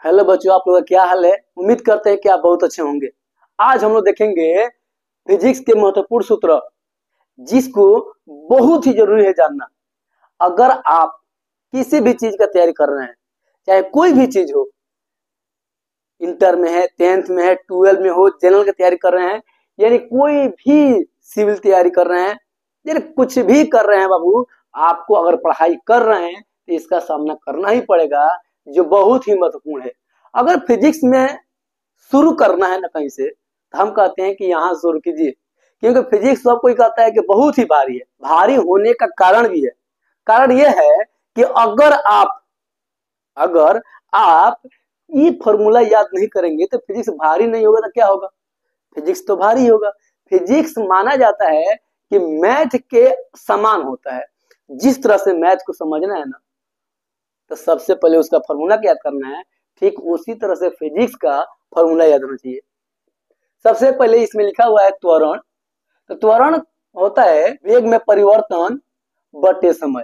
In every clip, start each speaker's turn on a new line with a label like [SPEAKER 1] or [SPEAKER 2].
[SPEAKER 1] Hello बच्चों, आप लोगों का क्या हाल है। उम्मीद करते हैं कि आप बहुत अच्छे होंगे। आज हम लोग देखेंगे फिजिक्स के महत्वपूर्ण सूत्र, जिसको बहुत ही जरूरी है जानना। अगर आप किसी भी चीज का तैयारी कर रहे हैं, चाहे कोई भी चीज हो, इंटर में है, 10th में है, 12 में हो, जनरल की तैयारी कर रहे हैं, यानी कोई भी सिविल तैयारी कर रहे हैं, यानी कुछ भी कर रहे हैं बाबू, आपको अगर पढ़ाई कर रहे हैं तो इसका सामना करना ही पड़ेगा, जो बहुत ही महत्वपूर्ण है। अगर फिजिक्स में शुरू करना है ना कहीं से, तो हम कहते हैं कि यहाँ शुरू कीजिए, क्योंकि फिजिक्स सब कोई कहता है कि बहुत ही भारी है। भारी होने का कारण भी है। कारण यह है कि अगर आप ये फॉर्मूला याद नहीं करेंगे तो फिजिक्स भारी नहीं होगा। तो क्या होगा? फिजिक्स तो भारी होगा। फिजिक्स माना जाता है कि मैथ के समान होता है। जिस तरह से मैथ को समझना है ना, तो सबसे पहले उसका फॉर्मूला याद करना है, ठीक उसी तरह से फिजिक्स का फॉर्मूला याद होना चाहिए। सबसे पहले इसमें लिखा हुआ है त्वरण। तो त्वरण होता है वेग में परिवर्तन बटे समय।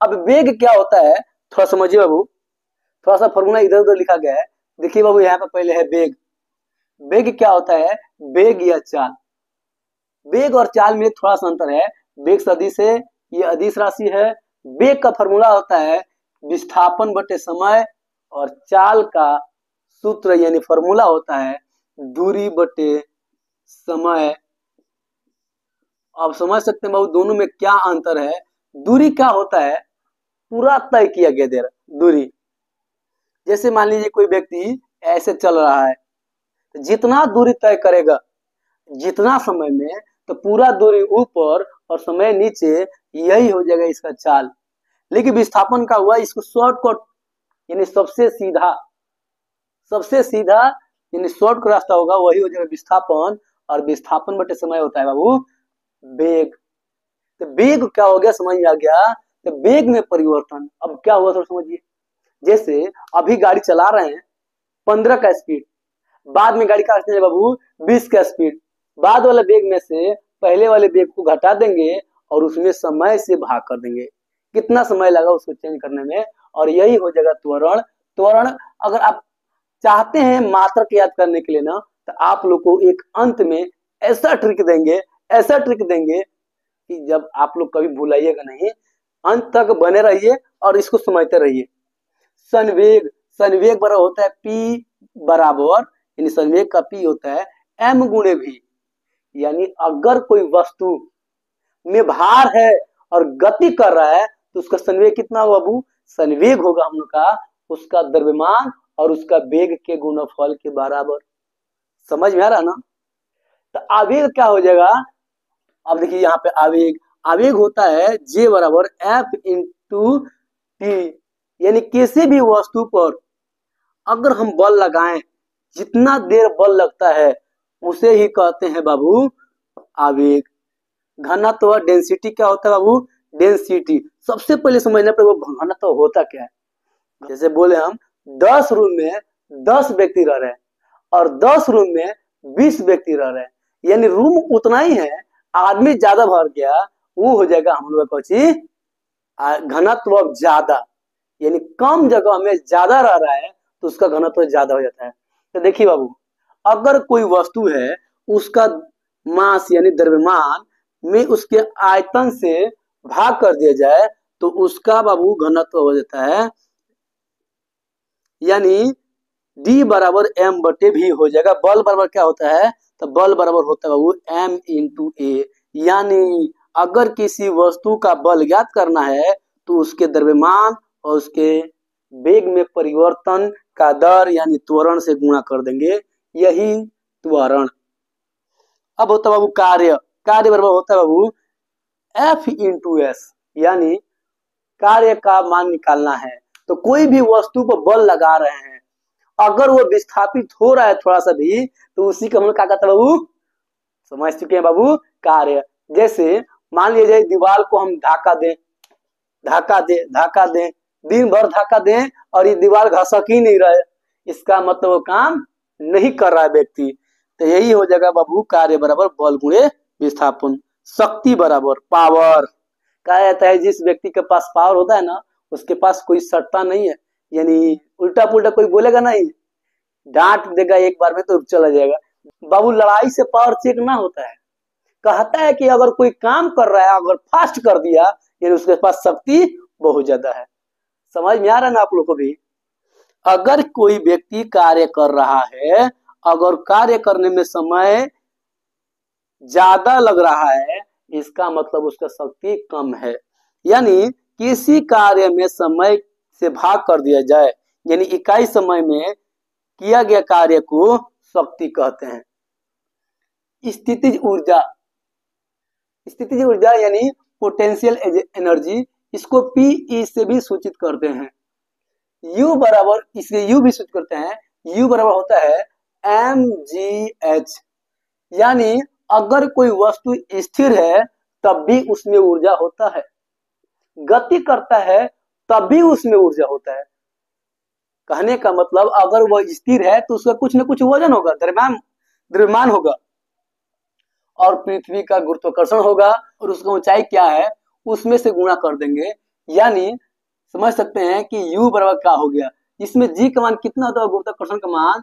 [SPEAKER 1] अब वेग क्या होता है थोड़ा समझिए बाबू। थोड़ा सा फॉर्मूला इधर उधर लिखा गया है, देखिए बाबू। यहाँ पे पहले है वेग। वेग क्या होता है? वेग या चाल। वेग और चाल में थोड़ा सा अंतर है। वेग सदिश है, ये अदिश राशि है। वेग का फॉर्मूला होता है विस्थापन बटे समय, और चाल का सूत्र यानी फॉर्मूला होता है दूरी बटे समय। आप समझ सकते हैं बाबू दोनों में क्या अंतर है। दूरी क्या होता है? पूरा तय किया गया दे रहा दूरी। जैसे मान लीजिए कोई व्यक्ति ऐसे चल रहा है, तो जितना दूरी तय करेगा जितना समय में, तो पूरा दूरी ऊपर और समय नीचे, यही हो जाएगा इसका चाल। लेकिन विस्थापन का हुआ, इसको शॉर्टकट यानी सबसे सीधा यानी शॉर्ट रास्ता होगा, वही हो जाएगा विस्थापन। और विस्थापन बटे समय होता है बाबू वेग। तो वेग क्या हो गया समझ में आ गया। तो वेग में परिवर्तन अब क्या हुआ थोड़ा समझिए। जैसे अभी गाड़ी चला रहे हैं 15 का स्पीड, बाद में गाड़ी का है बाबू 20 का स्पीड। बाद वाले वेग में से पहले वाले वेग को घटा देंगे और उसमें समय से भाग कर देंगे। कितना समय लगा उसको चेंज करने में, और यही हो जाएगा त्वरण। त्वरण अगर आप चाहते हैं मात्रक याद करने के लिए ना, तो आप लोग को एक अंत में ऐसा ट्रिक देंगे कि जब आप लोग कभी भूलाइएगा नहीं, अंत तक बने रहिए और इसको समझते रहिए। संवेग बराबर होता है पी बराबर, यानी संवेग का पी होता है एम गुणे भी। यानी अगर कोई वस्तु में भार है और गति कर रहा है, तो उसका संवेग कितना होगा बाबू? संवेग होगा हम लोग का उसका द्रव्यमान और उसका वेग के गुणनफल के बराबर। समझ में आ रहा ना? तो आवेग क्या हो जाएगा? अब देखिए यहाँ पे आवेग होता है जे बराबर एफ इंटू टी। यानी किसी भी वस्तु पर अगर हम बल लगाएं, जितना देर बल लगता है उसे ही कहते हैं बाबू आवेग। घनत्व डेंसिटी क्या होता है बाबू? डेंसिटी। सबसे पहले समझना पड़ेगा घनत्व होता क्या है। जैसे बोले हम 10 रूम में 10 व्यक्ति रह रहे हैं और 10 रूम में 20 व्यक्ति रह रहे हैं, यानी रूम उतना ही है, आदमी ज्यादा भर गया, वो हो जाएगा हम लोग का घनत्व ज्यादा। यानी कम जगह में ज्यादा रह रहा है तो उसका घनत्व ज्यादा हो जाता है। तो देखिए बाबू, अगर कोई वस्तु है, उसका मास यानी द्रव्यमान में उसके आयतन से भाग कर दिया जाए, तो उसका बाबू घनत्व हो जाता है, यानी D बराबर m बटे भी हो जाएगा। बल बराबर क्या होता है? तो बल बराबर होता है बाबू m इंटू ए। यानी अगर किसी वस्तु का बल ज्ञात करना है, तो उसके द्रव्यमान और उसके वेग में परिवर्तन का दर यानी त्वरण से गुणा कर देंगे, यही त्वरण। अब होता है बाबू कार्य बराबर होता है बाबू F इंटू एस। यानी कार्य का मान निकालना है, तो कोई भी वस्तु पर बल लगा रहे हैं, अगर वो विस्थापित हो रहा है थोड़ा सा भी, तो उसी को हम लोग क्या कहते हैं बाबू? समझ चुके हैं बाबू, कार्य। जैसे मान लीजिए दीवार को हम धक्का दें, दिन भर धक्का दें और ये दीवार घसक ही नहीं रहे, इसका मतलब वो काम नहीं कर रहा है व्यक्ति। तो यही हो जाएगा बाबू कार्य बराबर बल गुणे विस्थापन। शक्ति बराबर पावर। कहा जाता है जिस व्यक्ति के पास पावर होता है ना, उसके पास कोई सत्ता नहीं है, यानी उल्टा पुल्टा कोई बोलेगा नहीं, डांट देगा एक बार में तो चला जाएगा। बाबू लड़ाई से पावर चेक ना होता है, कहता है कि अगर कोई काम कर रहा है अगर फास्ट कर दिया यानी उसके पास शक्ति बहुत ज्यादा है। समझ में आ रहा है ना आप लोग को भी? अगर कोई व्यक्ति कार्य कर रहा है, अगर कार्य करने में समय ज्यादा लग रहा है, इसका मतलब उसका शक्ति कम है। यानी किसी कार्य में समय से भाग कर दिया जाए, यानी इकाई समय में किया गया कार्य को शक्ति कहते हैं। स्थितिज ऊर्जा, स्थितिज ऊर्जा यानी पोटेंशियल एनर्जी, इसको पीई से भी सूचित करते हैं। U बराबर, इसलिए U भी सूचित करते हैं, U बराबर होता है mgh। यानी अगर कोई वस्तु स्थिर है तब भी उसमें ऊर्जा होता है, गति करता है तब भी उसमें ऊर्जा होता है। कहने का मतलब अगर वह स्थिर है तो उसका कुछ न कुछ वजन होगा, द्रव्यमान होगा, और पृथ्वी का गुरुत्वाकर्षण होगा, और उसका ऊंचाई क्या है उसमें से गुणा कर देंगे। यानी समझ सकते हैं कि U बराबर क्या हो गया, इसमें G का मान कितना होता है, गुरुत्वाकर्षण का मान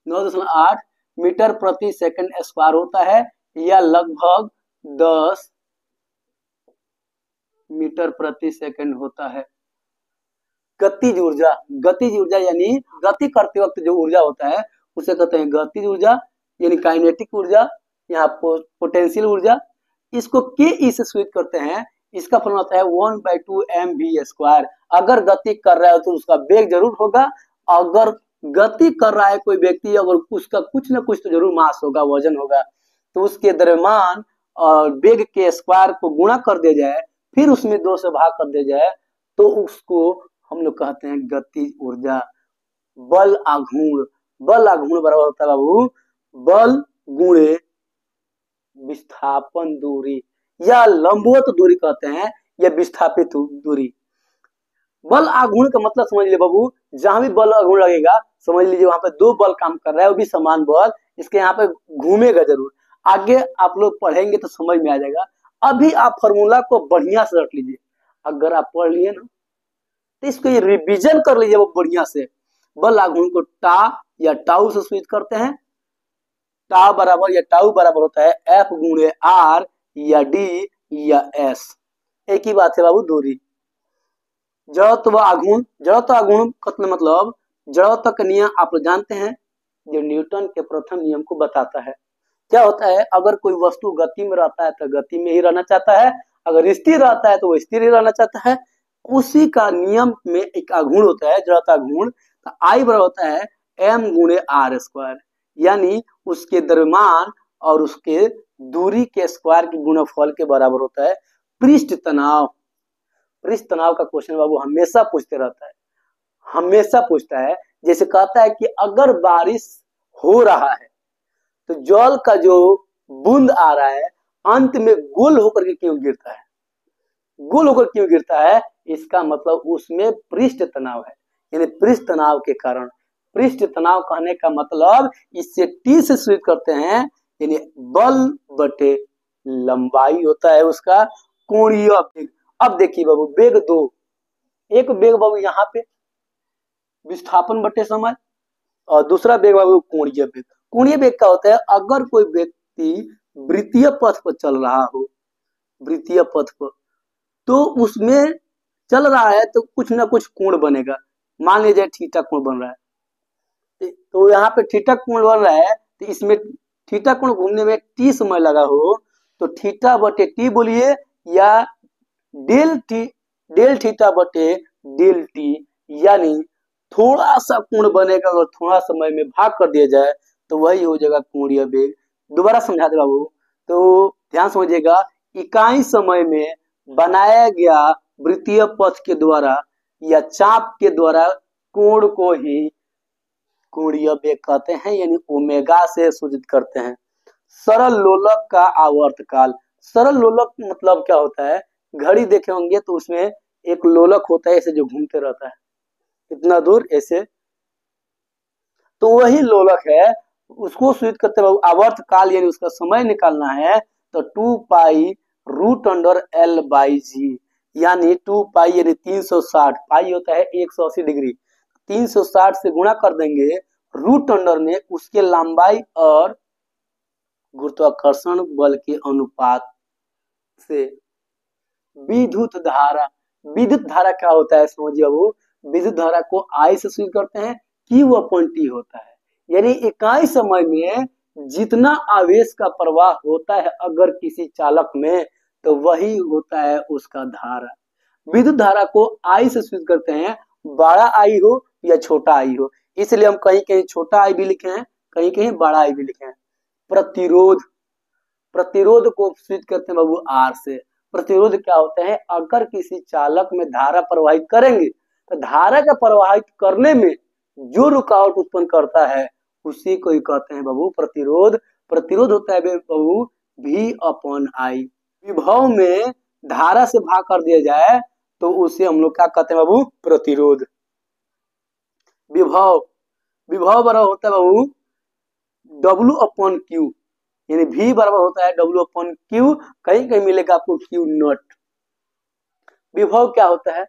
[SPEAKER 1] 9.8 मीटर प्रति सेकंड स्क्वायर होता है, या लगभग 10 मीटर प्रति सेकंड होता है। गतिज ऊर्जा, गतिज ऊर्जा यानी गति करते वक्त जो ऊर्जा होता है उसे कहते हैं गतिज ऊर्जा, यानी काइनेटिक ऊर्जा, यहाँ पोटेंशियल ऊर्जा। इसको के ई से सूचित करते हैं, इसका फॉर्मूला होता है 1/2 mv²। अगर गति कर रहा है तो उसका वेग जरूर होगा, अगर गति कर रहा है कोई व्यक्ति, अगर उसका कुछ न कुछ तो जरूर मास होगा, वजन होगा, तो उसके द्रव्यमान और वेग के स्क्वायर को गुणा कर दिया जाए, फिर उसमें 2 से भाग कर दिया जाए, तो उसको हम लोग कहते हैं गतिज ऊर्जा। बल आघूर्ण, बल आघूर्ण बराबर होता है बाबू बल गुणे विस्थापन दूरी, या लंबवत दूरी कहते हैं, या विस्थापित दूरी। बल आघूर्ण का मतलब समझ लीजिए बाबू, जहां भी बल आघूर्ण लगेगा समझ लीजिए वहां पे 2 बल काम कर रहा है, वो भी समान बल, इसके यहाँ पे घूमेगा जरूर। आगे आप लोग पढ़ेंगे तो समझ में आ जाएगा। अभी आप फॉर्मूला को बढ़िया से रख लीजिए, अगर आप पढ़ लिए ना तो इसको ये रिवीजन कर लीजिए वो बढ़िया से। बल आघूर्ण को टा या टाउ से सूचित करते हैं। टा बराबर या टाउ बराबर होता है F गुणे R या D या S। एक ही बात है बाबू, दूरी। जड़त्व आघूर्ण, जड़त्व आघूर्ण का मतलब जड़त्व का नियम आप लोग जानते हैं, जो न्यूटन के प्रथम नियम को बताता है। क्या होता है, अगर कोई वस्तु गति में रहता है तो गति में ही रहना चाहता है, अगर स्थिर रहता है तो वो स्थिर ही रहना चाहता है। उसी का नियम में एक आघूर्ण होता है, जड़त्व आघूर्ण। तो I बराबर होता है m गुणे r², यानी उसके द्रव्यमान और उसके दूरी के स्क्वायर के गुणनफल के बराबर होता है। पृष्ठ तनाव, पृष्ठ तनाव का क्वेश्चन बाबू हमेशा पूछते रहता है, हमेशा पूछता है। जैसे कहता है कि अगर बारिश हो रहा है तो जल का जो बूंद आ रहा है अंत में गोल होकर के क्यों गिरता है, गोल होकर क्यों गिरता है, इसका मतलब उसमें पृष्ठ तनाव है, यानी पृष्ठ तनाव के कारण। पृष्ठ तनाव कहने का मतलब इससे टी से सूचित करते हैं, यानी बल बटे लंबाई होता है उसका कोणीय वेग। अब देखिए बाबू वेग 2, एक वेग बाबू यहाँ पे विस्थापन बटे समय, और दूसरा वेग बाबू कोणीय वेग। कोणीय वेग का होता है अगर कोई व्यक्ति वृत्तीय पथ पर चल रहा हो, वृत्तीय पथ पर, तो उसमें चल रहा है तो कुछ ना कुछ कोण बनेगा। मान लीजिए थीटा कोण बन रहा है, तो यहाँ पे थीटा कोण बन रहा है, तो इसमें थीटा कोण घूमने में टी समय लगा हो, तो थीटा बटे टी बोलिए, या डेल थीटा बटे डेल टी, यानी थोड़ा सा कोण बनेगा और थोड़ा समय में भाग कर दिया जाए तो वही हो जाएगा कोणीय वेग। दोबारा समझा दे बाबू, तो ध्यान समझिएगा, इकाई समय में बनाया गया वृत्तीय पथ के द्वारा या चाप के द्वारा कोण को ही कोणीय वेग कहते हैं, यानी ओमेगा से सूचित करते हैं। सरल लोलक का आवर्तकाल, सरल लोलक मतलब क्या होता है, घड़ी देखे होंगे तो उसमें एक लोलक होता है ऐसे जो घूमते रहता है इतना दूर ऐसे, तो वही लोलक है, उसको सूचित करते हैं आवर्तकाल, यानी उसका समय निकालना है तो 2 पाई रूट अंडर L/G, यानी 2 पाई यानी 360, पाई होता है 180 डिग्री, 360 से गुणा कर देंगे रूट अंडर में उसके लंबाई और गुरुत्वाकर्षण बल के अनुपात से। विद्युत धारा, विद्युत धारा क्या होता है समझिए बाबू, विद्युत धारा को आई से सूचित करते हैं, Q अपॉन T होता है, यानी इकाई समय में जितना आवेश का प्रवाह होता है अगर किसी चालक में, तो वही होता है उसका धारा। विद्युत धारा को आई से सूचित करते हैं, बड़ा आई हो या छोटा आई हो, इसलिए हम कहीं कहीं छोटा आई भी लिखे हैं, कहीं कहीं बड़ा आई भी लिखे हैं। प्रतिरोध, प्रतिरोध को सूचित करते हैं बाबू आर से। प्रतिरोध क्या होते हैं, अगर किसी चालक में धारा प्रवाहित करेंगे तो धारा का प्रवाहित करने में जो रुकावट उत्पन्न करता है उसी को ही कहते हैं बाबू प्रतिरोध। प्रतिरोध होता है बाबू V अपॉन आई। विभव में धारा से भाग कर दिया जाए तो उसे हम लोग क्या कहते हैं बाबू, प्रतिरोध। विभव, विभव बराबर होता है बाबू W अपॉन Q, यानी V बराबर होता है W अपॉन Q, कहीं कहीं मिलेगा आपको Q नॉट। विभव क्या होता है,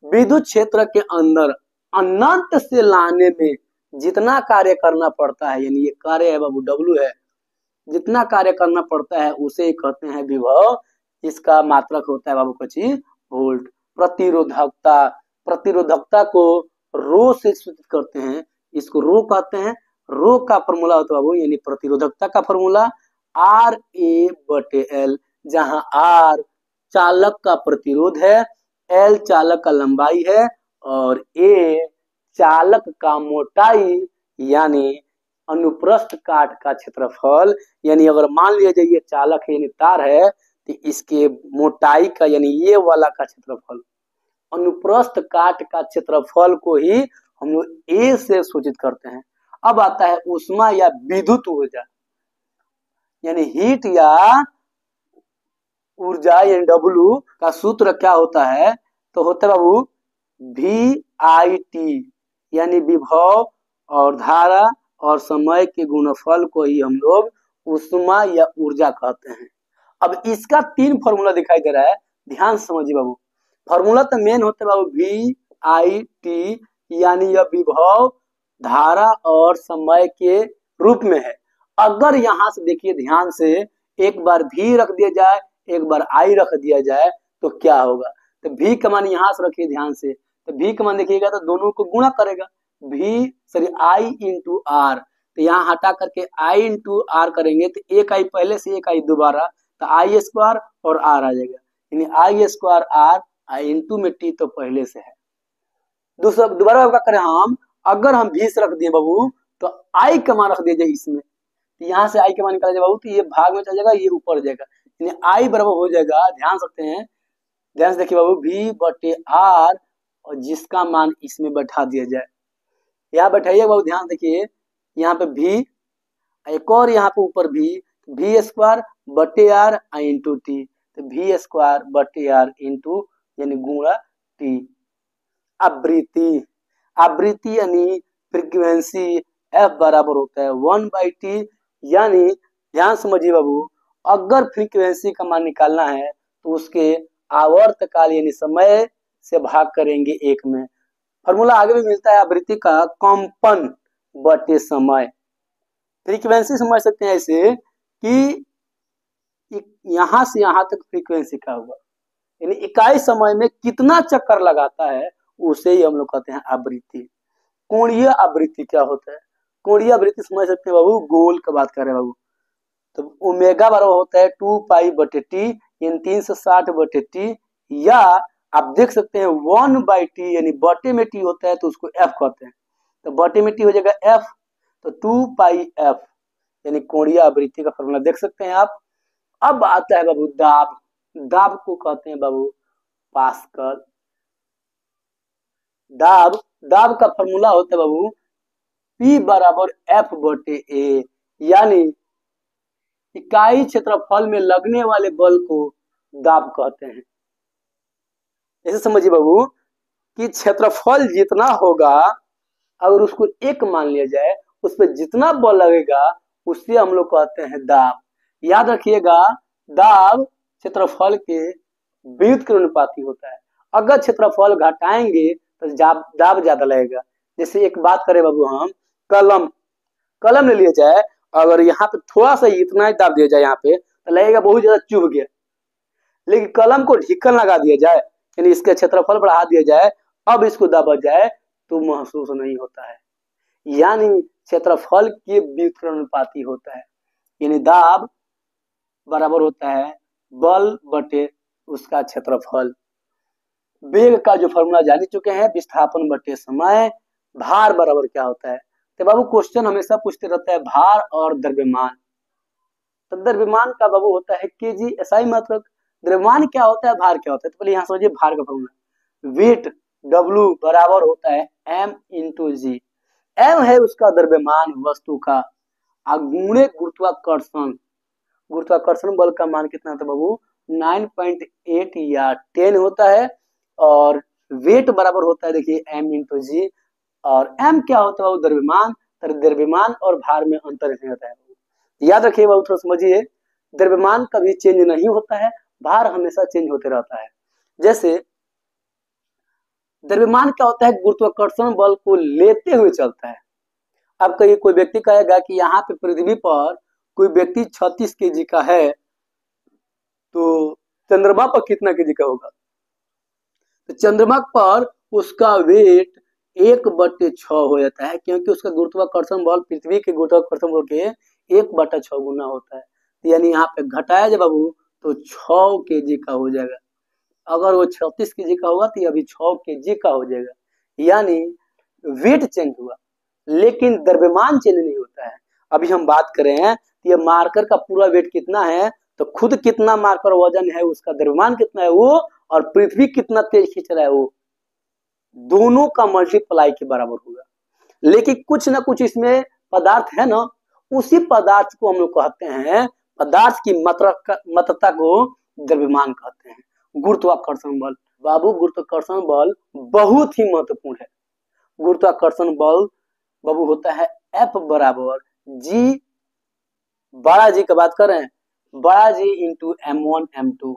[SPEAKER 1] विद्युत क्षेत्र के अंदर अनंत से लाने में जितना कार्य करना पड़ता है, यानी ये कार्य है बाबू W है, जितना कार्य करना पड़ता है उसे कहते हैं विभव। इसका मात्रक होता है बाबू कची वोल्ट। प्रतिरोधकता, प्रतिरोधकता को रो से सूचित करते हैं, इसको रो कहते हैं। रो का फॉर्मूला होता है बाबू, यानी प्रतिरोधकता का फॉर्मूला RA/L, जहां R चालक का प्रतिरोध है, L चालक का लंबाई है और A चालक का मोटाई यानी अनुप्रस्थ काट का क्षेत्रफल। यानी अगर मान लिया जाए ये चालक है यानी तार है, तो इसके मोटाई का यानी ये वाला का क्षेत्रफल, अनुप्रस्थ काट का क्षेत्रफल को ही हम लोग A से सूचित करते हैं। अब आता है ऊष्मा या विद्युत ऊर्जा, यानी हीट या ऊर्जा यानी W का सूत्र क्या होता है, तो होता है बाबू VIT, यानी विभव और धारा और समय के गुणनफल को ही हम लोग ऊष्मा या ऊर्जा कहते हैं। अब इसका 3 फॉर्मूला दिखाई दे रहा है, ध्यान से समझिए बाबू। फॉर्मूला तो मेन होता है बाबू VIT, यानी यह विभव, धारा और समय के रूप में है। अगर यहाँ से देखिए ध्यान से, एक बार V रख दिया जाए, एक बार I रख दिया जाए तो क्या होगा, तो V का मान यहाँ से रखिए ध्यान से, तो V का मान देखिएगा तो दोनों को गुणा करेगा, I इंटू R, तो यहाँ हटा करके I इंटू R करेंगे तो एक I पहले से एक I दोबारा, तो I स्क्वायर और R आ जाएगा, यानी I square R, I into में T तो पहले से है। दूसरा दोबारा क्या करें हम, अगर हम 20 रख दिए बाबू तो I का मान रख दिया जाए इसमें, तो यहाँ से I का मान निकाला जाए बाबू, तो ये भाग में चल जाएगा, ये ऊपर जाएगा, यानी I बराबर हो जाएगा, ध्यान सकते हैं, ध्यान से देखिए बाबू V/R, और जिसका मान इसमें बैठा दिया जाए, यहाँ बैठाइए बाबू, ध्यान देखिए, यहाँ पे V, एक और यहाँ पे ऊपर V स्क्वायर/R I इंटू T, तो V स्क्वायर/R इंटू यानी गुणा T। आवृत्ति, आवृत्ति यानी फ्रीक्वेंसी F बराबर होता है 1/T, यानी ध्यान समझिए बाबू, अगर फ्रीक्वेंसी का मान निकालना है तो उसके आवर्तकाल यानी समय से भाग करेंगे 1 में। फॉर्मूला आगे भी मिलता है आवृत्ति का, कंपन बटे समय। फ्रीक्वेंसी समझ सकते हैं ऐसे कि यहां से यहां तक फ्रीक्वेंसी का हुआ, यानी इकाई समय में कितना चक्कर लगाता है उसे ही हम लोग कहते हैं आवृत्ति। कोणीय आवृत्ति क्या होता है, कोणीय आवृत्ति समझ सकते हैं बाबू, गोल का बात कर रहे हैं बाबू, तो ओमेगा बराबर होता है 2π/T, यानी 360/T, या आप देख सकते हैं 1/T, यानी बटे में T होता है तो उसको F कहते हैं, तो बटे में T हो जाएगा F, तो 2πF, यानी कोणीय आवृत्ति का फॉर्मूला देख सकते हैं आप। अब आता है बाबू दाब, दाब को कहते हैं बाबू पास्कल। दाब, दाब का फॉर्मूला होता है बाबू P बराबर F/A, यानी इकाई क्षेत्रफल में लगने वाले बल को दाब कहते हैं। ऐसे समझिए बाबू कि क्षेत्रफल जितना होगा अगर उसको 1 मान लिया जाए, उस पर जितना बल लगेगा उससे हम लोग कहते हैं दाब। याद रखिएगा, दाब क्षेत्रफल के विद्युत के अनुपाती होता है। अगर क्षेत्रफल घटाएंगे तो दाब ज्यादा लगेगा। जैसे एक बात करें बाबू, हम कलम ले लिया जाए, अगर यहाँ पे थोड़ा सा इतना ही दाब दिया जाए यहाँ पे तो लगेगा बहुत ज्यादा चुभ गया। लेकिन कलम को ढक्कन लगा दिया जाए, यानी इसका क्षेत्रफल बढ़ा दिया जाए, अब इसको दाबा जाए तो महसूस नहीं होता है। यानी क्षेत्रफल के व्युत्क्रमानुपाती होता है, यानी दाब बराबर होता है बल बटे उसका क्षेत्रफल। वेग का जो फॉर्मूला जान चुके हैं, विस्थापन बटे समय। भार बराबर क्या होता है? तो बाबू क्वेश्चन हमेशा पूछते रहता है भार और द्रव्यमान। तो द्रव्यमान का बाबू होता है केजी एसआई मात्रक। द्रव्यमान क्या होता है, भार क्या होता है? तो पहले यहाँ समझिए भार का फॉर्मूला। वेट W बराबर होता है m इंटू जी। m है उसका द्रव्यमान वस्तु का, गुणे गुरुत्वाकर्षण। गुरुत्वाकर्षण बल का मान कितना था बाबू? 9.8 या 10 होता है। और वेट बराबर होता है देखिए m इंटू जी। और m क्या होता है बाबू? द्रव्यमान। द्रव्यमान और भार में अंतर नहीं होता है। याद रखिए बाबू, थोड़ा समझिए, द्रव्यमान कभी चेंज नहीं होता है, भार हमेशा चेंज होते रहता है। जैसे द्रव्यमान क्या होता है? गुरुत्वाकर्षण बल को लेते हुए चलता है। अब कहीं कोई व्यक्ति कहेगा कि यहाँ पे पृथ्वी पर कोई व्यक्ति 36 केजी का है, तो चंद्रमा पर कितना केजी का होगा? तो चंद्रमा पर उसका वेट 1/6 हो जाता है, क्योंकि उसका गुरुत्वाकर्षण बल पृथ्वी के गुरुत्वाकर्षण बल के 1/6 गुना होता है। तो यानी यहाँ पे घटाया जाए बाबू तो 6 केजी का हो जाएगा। अगर वो 36 केजी का होगा तो अभी 6 केजी का हो जाएगा। यानी वेट चेंज हुआ, लेकिन द्रव्यमान चेंज नहीं होता है। अभी हम बात करें तो ये मार्कर का पूरा वेट कितना है, तो खुद कितना मार्कर वजन है, उसका द्रव्यमान कितना है वो, और पृथ्वी कितना तेज खींच रहा है वो, दोनों का मल्टीप्लाई के बराबर होगा। लेकिन कुछ ना कुछ इसमें पदार्थ है ना, उसी पदार्थ को हम लोग कहते हैं, पदार्थ की मात्रता को द्रव्यमान कहते हैं। गुरुत्वाकर्षण बल बाबू, गुरुत्वाकर्षण बल बहुत ही महत्वपूर्ण है। गुरुत्वाकर्षण बल बाबू होता है F बराबर G, बड़ा जी का बात करें, बड़ा जी इंटू M1 M2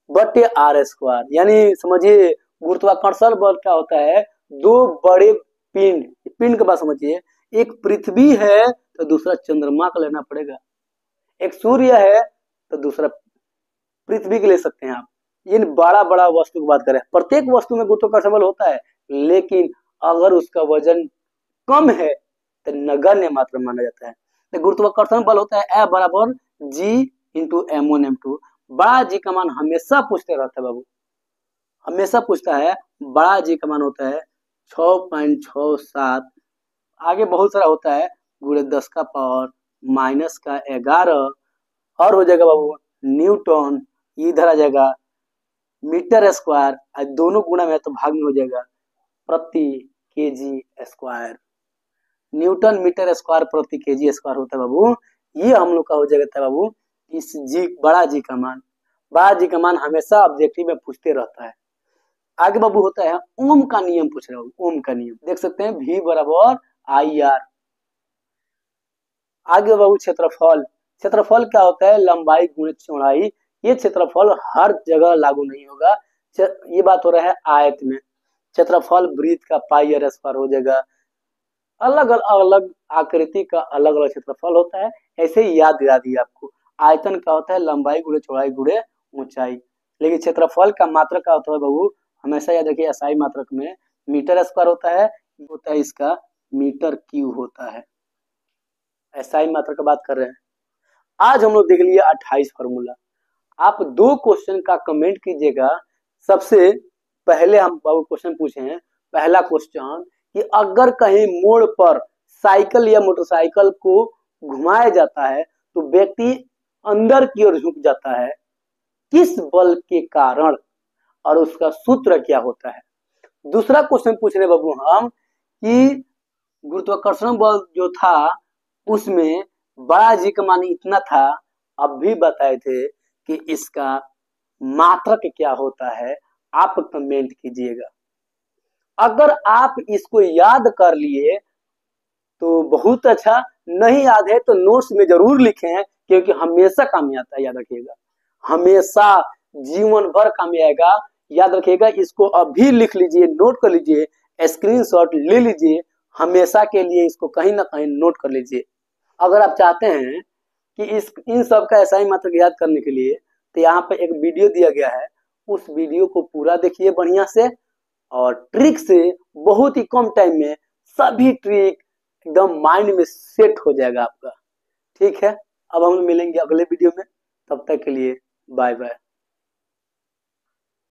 [SPEAKER 1] बटे R स्क्वायर। यानी समझिए गुरुत्वाकर्षण बल क्या होता है? दो बड़े पिंड का बात समझिए, एक पृथ्वी है तो दूसरा चंद्रमा का लेना पड़ेगा, एक सूर्य है तो दूसरा पृथ्वी के ले सकते हैं आप। इन बड़ा बड़ा वस्तु की बात करें, प्रत्येक वस्तु में गुरुत्वाकर्षण बल होता है, लेकिन अगर उसका वजन कम है तो नगण्य मात्रा माना जाता है। तो गुरुत्वाकर्षण बल होता है F बराबर G इंटू M1 M2। बड़ा जी का मान हमेशा पूछते रहता है बाबू, हमेशा पूछता है। बड़ा जी का मान होता है 6.67, आगे बहुत सारा होता है, गुणे 10 का पावर माइनस का 11, और हो जाएगा बाबू न्यूटन, इधर आ जाएगा मीटर स्क्वायर, दोनों गुणा में तो भाग में हो जाएगा प्रति kg square. Newton metre square प्रति केजी स्क्वायर होता है बाबू। ये हम लोग का हो जाएगा बाबू इस जी, बड़ा जी का मान। बड़ा जी का मान हमेशा ऑब्जेक्टिव में पूछते रहता है। आगे बाबू होता है ओम का नियम पूछ रहा हूँ। ओम का नियम देख सकते हैं, V बराबर IR। आगे बाबू क्षेत्रफल। क्षेत्रफल क्या होता है? लंबाई गुणित चौड़ाई। ये क्षेत्रफल हर जगह लागू नहीं होगा, ये बात हो रहा है आयत में। क्षेत्रफल वृत्त का पाई R स्क्वायर हो जाएगा। अलग अलग आकृति का अलग अलग क्षेत्रफल होता है, ऐसे ही याद दिला दिया आपको। आयतन क्या होता है? लंबाई गुणे चौड़ाई गुणे ऊंचाई। लेकिन क्षेत्रफल का मात्रक क्या होता है बाबू? हमेशा याद रखिए, एसआई मात्रक में मीटर स्क्वायर होता है इसका मीटर क्यूब होता है। एसआई मात्रक का बात कर रहे हैं। आज हम लोग देख लिए 28 फॉर्मूला। आप 2 क्वेश्चन का कमेंट कीजिएगा। सबसे पहले हम बाबू क्वेश्चन पूछे हैं। पहला क्वेश्चन कि अगर कहीं मोड़ पर साइकिल या मोटरसाइकिल को घुमाया जाता है तो व्यक्ति अंदर की ओर झुक जाता है, किस बल के कारण, और उसका सूत्र क्या होता है। दूसरा क्वेश्चन पूछ रहे बाबू हम कि गुरुत्वाकर्षण बल जो था उसमें बड़ा जी का मान इतना था, अब भी बताए थे कि इसका मात्रक क्या होता है। आप कमेंट कीजिएगा। अगर आप इसको याद कर लिए तो बहुत अच्छा, नहीं याद है तो नोट्स में जरूर लिखें, क्योंकि हमेशा काम आता है, याद रखिएगा। हमेशा जीवन भर काम आएगा। याद रखिएगा, इसको अभी लिख लीजिए, नोट कर लीजिए, स्क्रीनशॉट ले लीजिए, हमेशा के लिए इसको कहीं ना कहीं नोट कर लीजिए। अगर आप चाहते हैं कि इन सब का ऐसा ही मात्र याद करने के लिए, तो यहाँ पे एक वीडियो दिया गया है, उस वीडियो को पूरा देखिए बढ़िया से, और ट्रिक से बहुत ही कम टाइम में सभी ट्रिक एकदम माइंड में सेट हो जाएगा आपका। ठीक है, अब हम मिलेंगे अगले वीडियो में, तब तक के लिए बाय बाय।